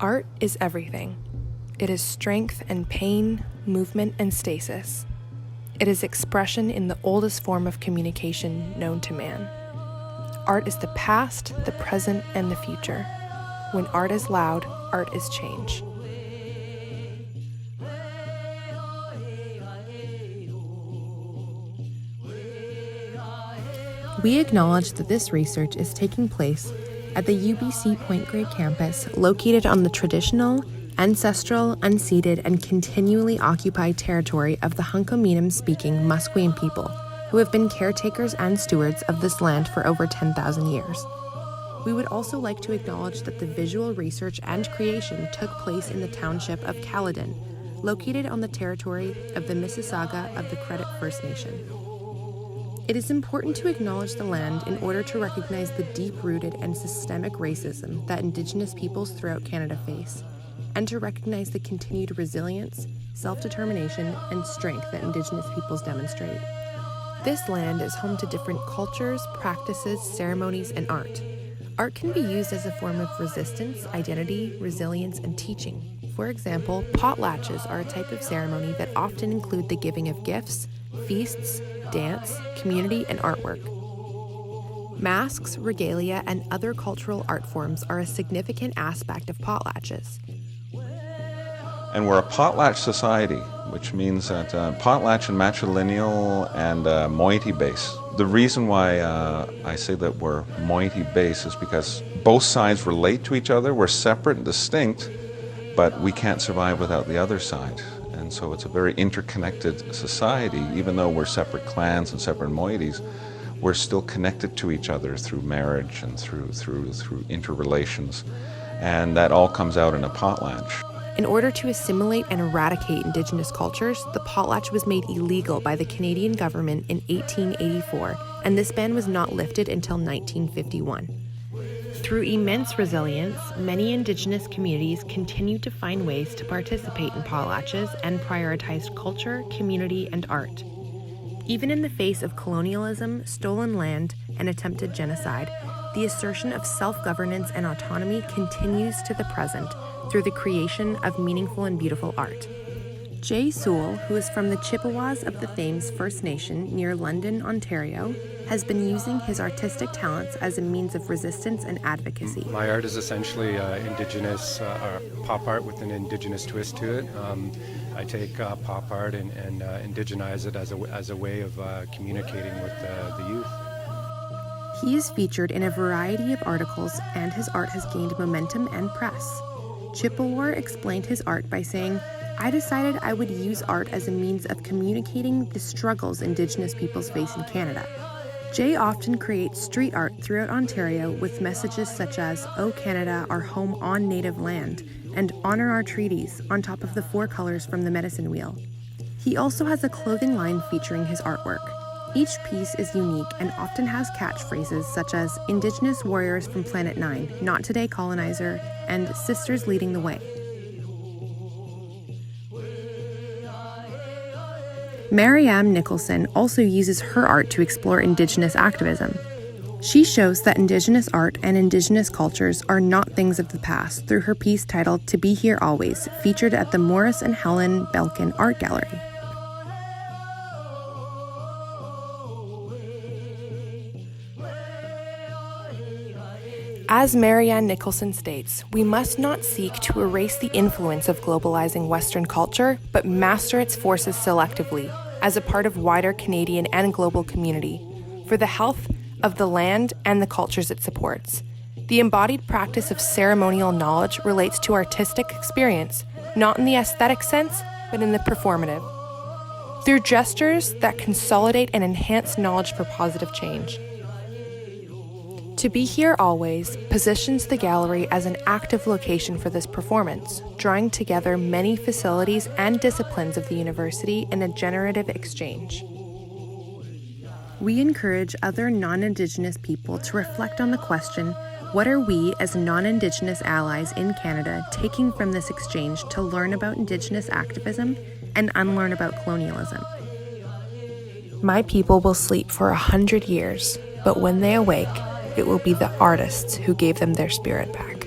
Art is everything. It is strength and pain, movement and stasis. It is expression in the oldest form of communication known to man. Art is the past, the present, and the future. When art is loud, art is change. We acknowledge that this research is taking place at the UBC Point Grey campus, located on the traditional, ancestral, unceded, and continually occupied territory of the Hunkaminam-speaking Musqueam people, who have been caretakers and stewards of this land for over 10,000 years. We would also like to acknowledge that the visual research and creation took place in the township of Caledon, located on the territory of the Mississauga of the Credit First Nation. It is important to acknowledge the land in order to recognize the deep-rooted and systemic racism that Indigenous peoples throughout Canada face, and to recognize the continued resilience, self-determination, and strength that Indigenous peoples demonstrate. This land is home to different cultures, practices, ceremonies, and art. Art can be used as a form of resistance, identity, resilience, and teaching. For example, potlatches are a type of ceremony that often include the giving of gifts, feasts, dance, community, and artwork. Masks, regalia, and other cultural art forms are a significant aspect of potlatches. And we're a potlatch society, which means that potlatch and matrilineal and moiety base. The reason why I say that we're moiety base is because both sides relate to each other. We're separate and distinct, but we can't survive without the other side. And so it's a very interconnected society. Even though we're separate clans and separate moieties, we're still connected to each other through marriage and through interrelations. And that all comes out in a potlatch. In order to assimilate and eradicate Indigenous cultures, the potlatch was made illegal by the Canadian government in 1884, and this ban was not lifted until 1951. Through immense resilience, many Indigenous communities continue to find ways to participate in potlatches and prioritize culture, community, and art. Even in the face of colonialism, stolen land, and attempted genocide, the assertion of self-governance and autonomy continues to the present through the creation of meaningful and beautiful art. Jay Sewell, who is from the Chippewas of the Thames First Nation near London, Ontario, has been using his artistic talents as a means of resistance and advocacy. My art is essentially Indigenous pop art with an Indigenous twist to it. I take pop art and indigenize it as a way of communicating with the youth. He is featured in a variety of articles, and his art has gained momentum and press. Chippewa explained his art by saying, "I decided I would use art as a means of communicating the struggles Indigenous peoples face in Canada." Jay often creates street art throughout Ontario with messages such as, "O Canada, our home on native land," and "Honor our treaties" on top of the 4 colors from the medicine wheel. He also has a clothing line featuring his artwork. Each piece is unique and often has catchphrases such as "Indigenous warriors from Planet 9, not today colonizer," and "Sisters leading the way." Marianne Nicholson also uses her art to explore Indigenous activism. She shows that Indigenous art and Indigenous cultures are not things of the past through her piece titled "To Be Here Always," featured at the Morris and Helen Belkin Art Gallery. As Marianne Nicholson states, we must not seek to erase the influence of globalizing Western culture, but master its forces selectively as a part of wider Canadian and global community for the health of the land and the cultures it supports. The embodied practice of ceremonial knowledge relates to artistic experience, not in the aesthetic sense, but in the performative, through gestures that consolidate and enhance knowledge for positive change. To Be Here Always positions the gallery as an active location for this performance, drawing together many facilities and disciplines of the university in a generative exchange. We encourage other non-Indigenous people to reflect on the question, what are we as non-Indigenous allies in Canada taking from this exchange to learn about Indigenous activism and unlearn about colonialism? My people will sleep for 100 years, but when they awake, it will be the artists who gave them their spirit back.